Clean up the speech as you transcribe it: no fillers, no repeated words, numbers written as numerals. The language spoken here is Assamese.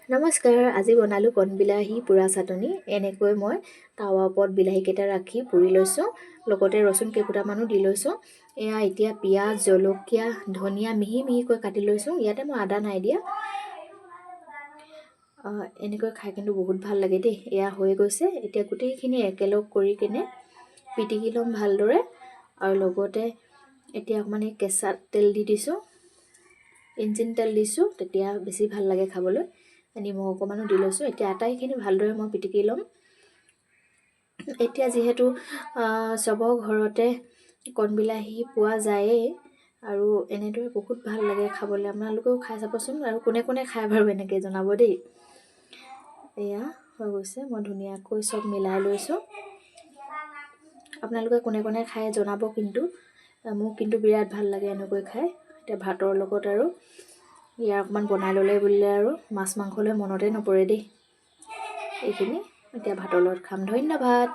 নমস্কাৰ, আজি বনালোঁ কণবিলাহী পোৰা চাটনি। এনেকৈ মই তাৱা ওপৰত বিলাহীকেইটা ৰাখি পুৰি লৈছোঁ, লগতে ৰচুন কেইফুটামানো দি লৈছোঁ। এতিয়া পিঁয়াজ, জলকীয়া, ধনিয়া মিহি মিহিকৈ কাটি লৈছোঁ। ইয়াতে মই আদা নাই দিয়া। এনেকৈ খাই কিন্তু বহুত ভাল লাগে দেই। এয়া হৈ গৈছে। এতিয়া গোটেইখিনি একেলগ কৰি কিনে পিটিকি ল'ম ভালদৰে, আৰু লগতে এতিয়া অকণমান কেঁচা তেল দি দিছোঁ, ইঞ্জিন তেল দিছোঁ, তেতিয়া বেছি ভাল লাগে খাবলৈ। নিমখ অকণমানো দি লৈছোঁ। এতিয়া আটাইখিনি ভালদৰে মই পিটিকি ল'ম। এতিয়া যিহেতু চবৰ ঘৰতে কণবিলাহী পোৱা যায়েই, আৰু এনেদৰে বহুত ভাল লাগে খাবলৈ। আপোনালোকেও খাই চাবচোন, আৰু কোনে কোনে খাই বাৰু এনেকৈ জনাব দেই। এয়া হৈ গৈছে, মই ধুনীয়াকৈ চব মিলাই লৈছোঁ। আপোনালোকে কোনে কোনে খাই জনাব কিন্তু। মোক কিন্তু বিৰাট ভাল লাগে এনেকৈ খাই। এতিয়া ভাতৰ লগত আৰু ইয়াৰ অকণমান বনাই ল'লে বুলিলে আৰু মাছ মাংসলৈ মনতে নপৰে দেই। এইখিনি এতিয়া ভাতৰ লগত খাম। ধন্যবাদ।